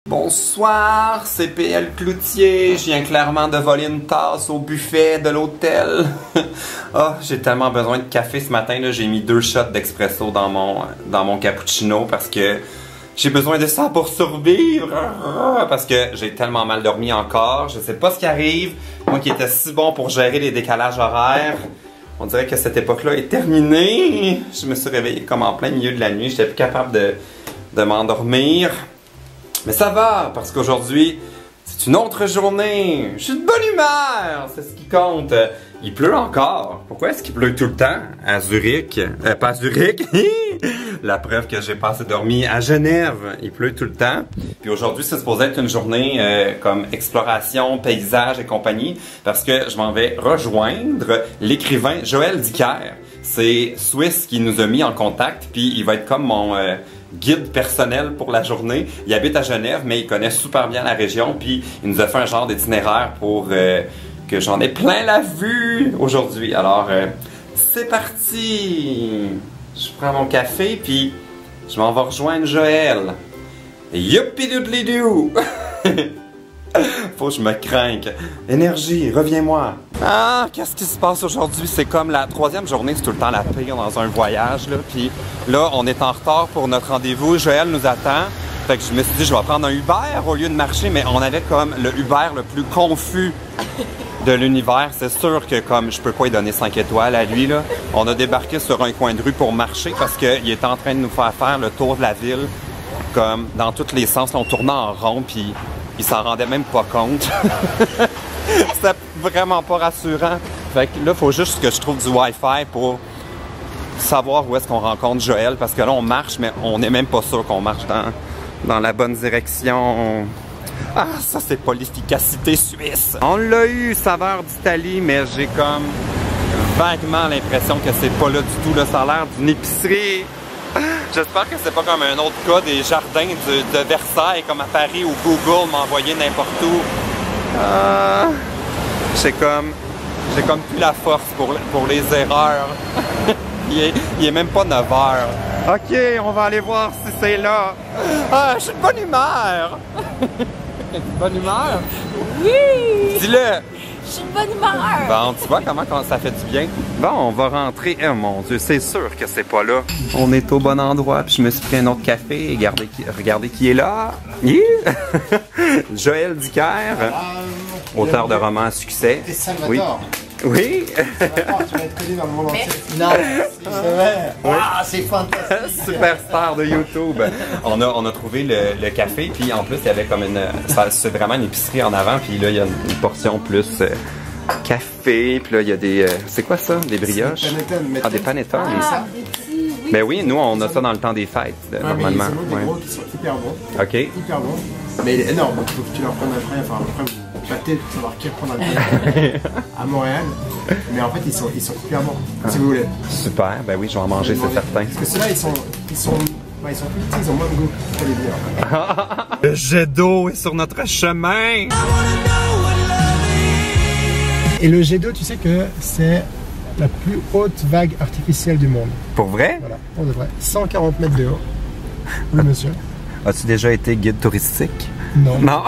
Bonsoir, c'est PL Cloutier. Je viens clairement de voler une tasse au buffet de l'hôtel. Oh, j'ai tellement besoin de café ce matin. J'ai mis 2 shots d'expresso dans mon cappuccino parce que j'ai besoin de ça pour survivre. Parce que j'ai tellement mal dormi encore. Je sais pas ce qui arrive. Moi qui étais si bon pour gérer les décalages horaires. On dirait que cette époque-là est terminée. Je me suis réveillé comme en plein milieu de la nuit. J'étais plus capable de m'endormir. Mais ça va, parce qu'aujourd'hui, c'est une autre journée. Je suis de bonne humeur, c'est ce qui compte. Il pleut encore. Pourquoi est-ce qu'il pleut tout le temps? À Zurich. Pas à Zurich. La preuve que j'ai pas assez dormi à Genève. Il pleut tout le temps. Puis aujourd'hui, c'est supposé être une journée comme exploration, paysage et compagnie. Parce que je m'en vais rejoindre l'écrivain Joël Dicker. C'est Suisse qui nous a mis en contact. Puis il va être comme mon guide personnel pour la journée. Il habite à Genève, mais il connaît super bien la région. Puis il nous a fait un genre d'itinéraire pour que j'en ai plein la vue aujourd'hui. Alors, c'est parti! Je prends mon café, puis je m'en vais rejoindre Joël. Youpi-doodly-doo! Faut que je me craque. Énergie, reviens-moi. Ah, qu'est-ce qui se passe aujourd'hui? C'est comme la 3e journée, c'est tout le temps la pire dans un voyage, là. Puis là, on est en retard pour notre rendez-vous. Joël nous attend. Fait que je me suis dit, je vais prendre un Uber au lieu de marcher, mais on avait comme le Uber le plus confus de l'univers. C'est sûr que comme je peux pas lui donner 5 étoiles à lui, là. On a débarqué sur un coin de rue pour marcher parce qu'il était en train de nous faire le tour de la ville, comme dans tous les sens. Là, on tournait en rond, puis il s'en rendait même pas compte. C'était vraiment pas rassurant. Fait que là, il faut juste que je trouve du Wi-Fi pour savoir où est-ce qu'on rencontre Joël. Parce que là, on marche, mais on n'est même pas sûr qu'on marche dans la bonne direction. Ah, ça, c'est pas l'efficacité suisse. On l'a eu, saveur d'Italie, mais j'ai comme vaguement l'impression que c'est pas là du tout. Là, ça a l'air d'une épicerie. J'espère que c'est pas comme un autre cas des jardins de Versailles, comme à Paris où Google m'a envoyé n'importe où. J'ai comme plus la force pour les erreurs. il est même pas 9 h. Ok, on va aller voir si c'est là. Ah, je suis de bonne humeur. T'es de bonne humeur? Oui! Dis-le! Je suis de bonne humeur! Bon, tu vois comment ça fait du bien? Bon, on va rentrer. Oh mon Dieu, c'est sûr que c'est pas là. On est au bon endroit, puis je me suis pris un autre café et regardez qui est là. Joël Dicker, auteur de romans à succès. Et Salvador. Oui. Salvador, tu vas être connu dans le monde entier. Non, c'est vrai. Oui. Ah, c'est fantastique. Superstar de YouTube. On a trouvé le café, puis en plus, il y avait comme c'est vraiment une épicerie en avant, puis là, il y a une portion plus café, puis là, il y a des... c'est quoi ça? Des brioches? Ah, des panettone. Ah, des petits, oui. Ben oui, nous, on a ça dans le temps des fêtes, normalement. Mais des gros qui sont hyper bons. OK. Hyper bons. Mais énorme, donc il faut que tu leur prennes après. Enfin, après, vous battez pour savoir qui reprend à Montréal. Mais en fait, ils sont hyper bons, si vous voulez. Super, ben oui, je vais en manger, c'est certain. Parce que ceux-là, ils sont plus petits, ils ont moins de goût. Faut les dire. Le jet d'eau est sur notre chemin. Et le jet d'eau, tu sais que c'est la plus haute vague artificielle du monde. Pour vrai? Voilà, pour de vrai. 140 mètres de haut. Oui, monsieur. As-tu déjà été guide touristique? Non. Non?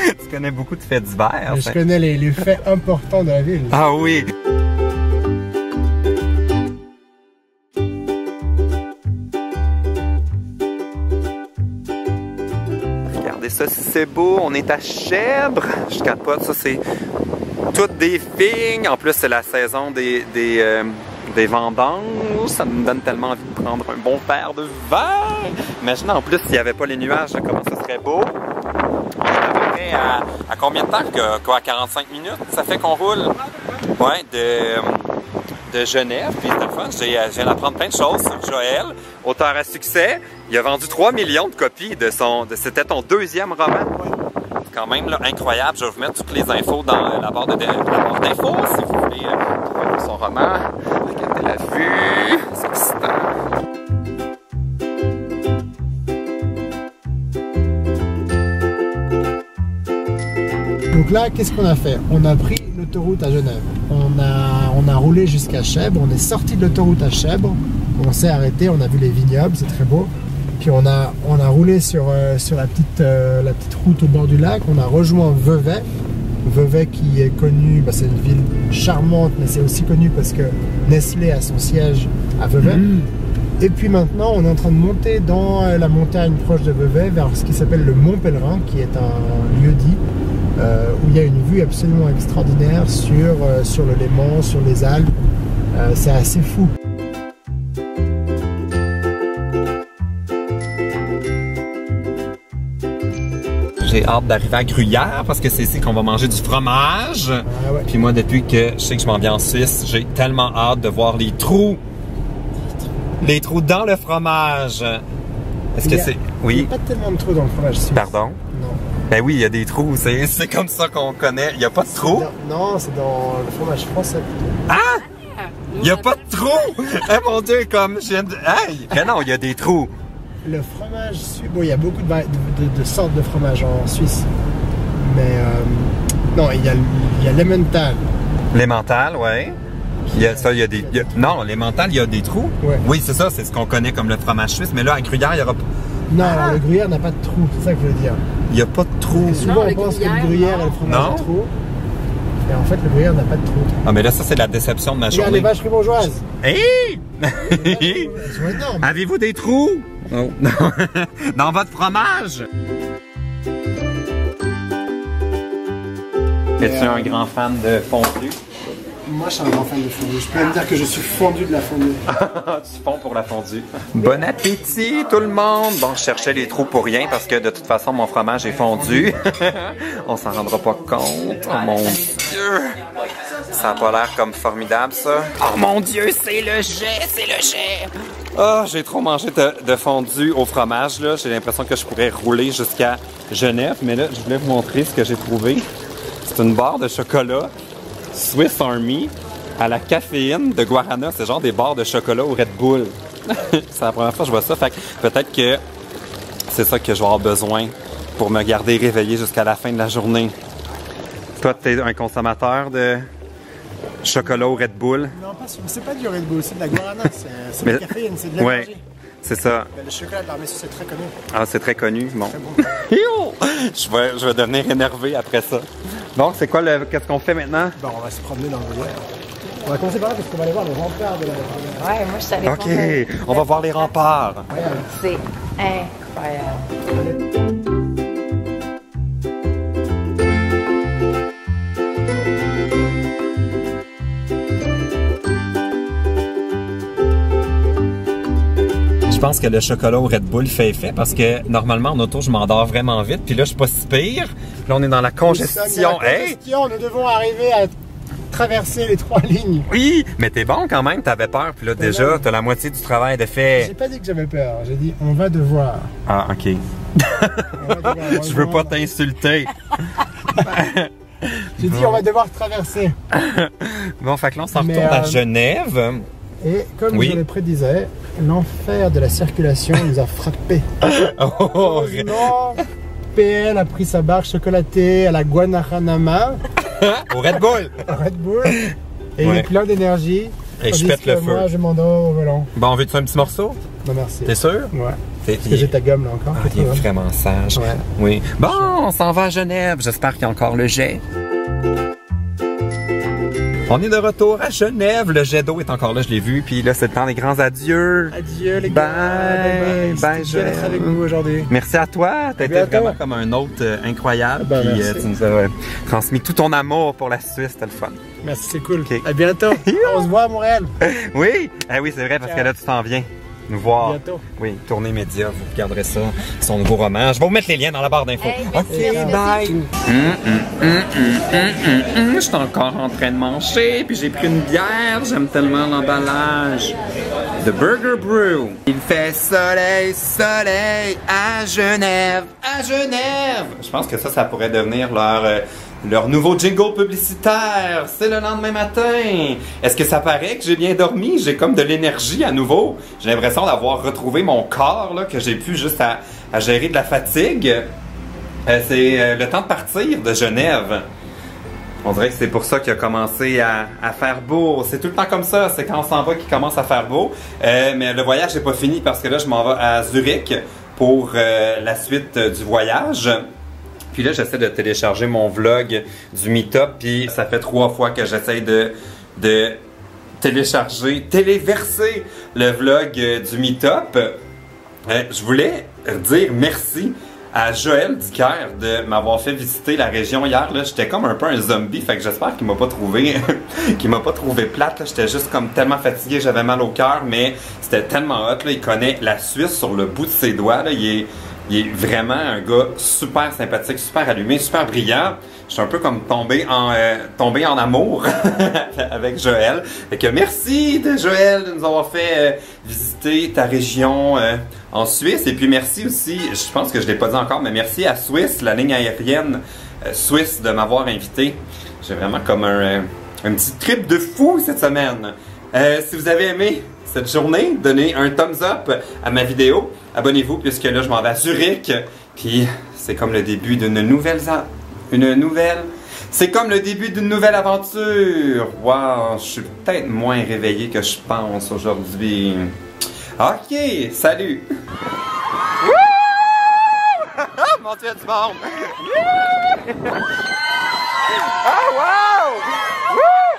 Tu connais beaucoup de faits divers. Je connais les faits importants de la ville. Ah oui! Regardez ça, c'est beau. On est à Chèvre. Je capote, ça c'est toutes des vignes. En plus, c'est la saison des vendanges. Ça me donne tellement envie de prendre un bon verre de vin. Imagine en plus s'il n'y avait pas les nuages, comment ça serait beau. On est à peu près à combien de temps? Quoi, 45 minutes? Ça fait qu'on roule? Ouais, de Genève. Puis c'est le fun. Je viens d'apprendre plein de choses sur Joël, auteur à succès. Il a vendu 3 millions de copies c'était ton 2e roman. C'est quand même là, incroyable. Je vais vous mettre toutes les infos dans la barre d'infos si vous voulez trouver son roman. Regardez la vue. C'est excitant. Donc là, qu'est-ce qu'on a fait? On a pris l'autoroute à Genève. On a roulé jusqu'à Chèvre. On est sorti de l'autoroute à Chèvre. On s'est arrêté, on a vu les vignobles, c'est très beau. Puis on a roulé sur la petite route au bord du lac. On a rejoint Vevey. Vevey qui est connu, c'est une ville charmante, mais c'est aussi connu parce que Nestlé a son siège à Vevey. Et puis maintenant, on est en train de monter dans la montagne proche de Vevey vers ce qui s'appelle le Mont Pèlerin, qui est un lieu-dit où il y a une vue absolument extraordinaire sur le Léman, sur les Alpes. C'est assez fou. J'ai hâte d'arriver à Gruyère parce que c'est ici qu'on va manger du fromage. Ah ouais. Puis moi, depuis que je sais que je m'en viens en Suisse, j'ai tellement hâte de voir les trous. Les trous dans le fromage. Est-ce que c'est... Oui? Il n'y a pas tellement de trous dans le fromage suisse. Pardon? Non. Ben oui, il y a des trous. C'est comme ça qu'on connaît. Il n'y a pas de trous? Non, c'est dans le fromage français plutôt. Ah! Il n'y a pas de trous! Eh mon Dieu, comme je viens de... Hey! Mais non, il y a des trous. Le fromage suisse... Bon, il y a beaucoup de sortes de fromage en Suisse. Mais... non, il y a l'Emmental. L'Emmental, ouais. Il y a des... non, l'Emmental, il y a des trous. Ouais. Oui, c'est ça, c'est ce qu'on connaît comme le fromage suisse. Mais là, à Gruyère, il n'y aura pas... Non, alors, le gruyère n'a pas de trous, c'est ça que je veux dire. Il n'y a pas de trous. Souvent, on pense que le gruyère et le fromage a trous. Et en fait, le gruyère n'a pas de trous. Ah, mais là, ça, c'est la déception de ma journée. Regarde les vaches fribourgeoises. Hey! Elles sont énormes. Avez-vous des trous? Oh. Dans votre fromage? Es-tu un grand fan de fondue? Moi, je suis un grand fan de fondue. Je peux même dire que je suis fondu de la fondue. Tu fonds pour la fondue. Bon appétit, tout le monde! Bon, je cherchais les trous pour rien parce que de toute façon, mon fromage est fondu. On s'en rendra pas compte. Oh mon Dieu! Ça a pas l'air comme formidable, ça. Oh mon Dieu, c'est le jet! C'est le jet! Oh, j'ai trop mangé de fondue au fromage, là. J'ai l'impression que je pourrais rouler jusqu'à Genève. Mais là, je voulais vous montrer ce que j'ai trouvé. C'est une barre de chocolat Swiss Army à la caféine de guarana. C'est genre des barres de chocolat au Red Bull. C'est la première fois que je vois ça. Fait que peut-être que c'est ça que je vais avoir besoin pour me garder réveillé jusqu'à la fin de la journée. Toi, t'es un consommateur de chocolat au Red Bull? Non, c'est pas du Red Bull, c'est de la guarana. C'est de la caféine, c'est de l'énergie. Ouais, c'est ça. Mais le chocolat de l'armée suisse, c'est très connu. Ah, c'est très connu. Bon. Très bon. Je vais devenir énervé après ça. Donc, c'est quoi qu'est-ce qu'on fait maintenant? Bon, on va se promener dans le gruyère. On va commencer par là parce qu'on va aller voir le rempart de la... Ouais, moi je savais pas. OK, on va voir les remparts. C'est incroyable. Je pense que le chocolat au Red Bull fait effet parce que normalement en auto je m'endors vraiment vite puis là je suis pas si pire. Puis là on est dans la congestion. Hey! Nous devons arriver à traverser les 3 lignes. Oui, mais t'es bon quand même, t'avais peur puis là déjà t'as la moitié du travail de fait. J'ai pas dit que j'avais peur, j'ai dit on va devoir. Ah ok. Je veux pas t'insulter. J'ai dit on va devoir traverser. Bon, fait que là on s'en retourne à Genève. Et comme je le prédisais, l'enfer de la circulation nous a frappés. Heureusement, PL a pris sa barre chocolatée à la Guanahanaama. Au Red Bull. Au Red Bull. Et il est plein d'énergie. Et je pète le feu. Moi, je m'endors au volant. Bon, veux-tu un petit morceau? Non, merci. T'es sûr? Ouais. Parce que j'ai ta gomme là encore. Ah, il est vraiment sage. Ouais. Oui. Bon, on s'en va à Genève. J'espère qu'il y a encore le jet. On est de retour à Genève. Le jet d'eau est encore là, je l'ai vu. Puis là, c'est le temps des grands adieux. Adieu les gars. Bye. Bye, C'était bien d'être avec vous aujourd'hui. Merci à toi. Tu été vraiment comme un hôte incroyable. Puis tu nous as transmis tout ton amour pour la Suisse. C'était le fun. Merci, c'est cool. Okay. À bientôt. On se voit à Montréal. Oui. Ah oui, c'est vrai parce que là, tu t'en viens nous voir. Bientôt. Oui, Tournée Média, vous regarderez ça, son nouveau roman. Je vais vous mettre les liens dans la barre d'infos. Hey, ok, bye. Je suis encore en train de manger, puis j'ai pris une bière. J'aime tellement l'emballage. The Burger Brew. Il fait soleil, soleil à Genève, à Genève. Je pense que ça pourrait devenir leur nouveau jingle publicitaire. C'est le lendemain matin. Est-ce que ça paraît que j'ai bien dormi? J'ai comme de l'énergie à nouveau. J'ai l'impression d'avoir retrouvé mon corps, là, que j'ai plus juste à gérer de la fatigue. C'est le temps de partir de Genève. On dirait que c'est pour ça qu'il a commencé à faire beau. C'est tout le temps comme ça, c'est quand on s'en va qu'il commence à faire beau. Mais le voyage n'est pas fini parce que là, je m'en vais à Zurich pour la suite du voyage. Puis là, j'essaie de télécharger mon vlog du meet-up, puis ça fait 3 fois que j'essaie de téléverser le vlog du meet-up. Je voulais dire merci à Joël Dicker de m'avoir fait visiter la région hier. J'étais comme un peu un zombie, fait que j'espère qu'il m'a pas trouvé qu'il m'a pas trouvé plate. J'étais juste comme tellement fatigué, j'avais mal au cœur, mais c'était tellement hot. Là. Il connaît la Suisse sur le bout de ses doigts. Là. Il est vraiment un gars super sympathique, super allumé, super brillant. Je suis un peu comme tombé en amour avec Joël. Fait que merci de Joël de nous avoir fait visiter ta région en Suisse. Et puis merci aussi, je pense que je ne l'ai pas dit encore, mais merci à Swiss, la ligne aérienne Swiss, de m'avoir invité. J'ai vraiment comme un petit trip de fou cette semaine. Si vous avez aimé cette journée, donnez un thumbs up à ma vidéo. Abonnez-vous puisque là je m'en vais à Zurich. Puis c'est comme le début d'une nouvelle... C'est comme le début d'une nouvelle aventure. Wow, je suis peut-être moins réveillé que je pense aujourd'hui. Ok, salut. Mon Dieu, du monde. Ah, wow!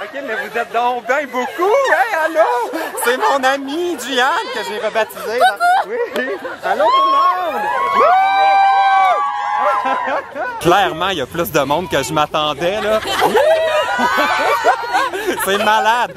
Ok, mais vous êtes donc bien beaucoup. Hey, allô? C'est mon ami Gian que j'ai rebaptisé. Oui. Allô tout le monde? Clairement, il y a plus de monde que je m'attendais, là. C'est malade.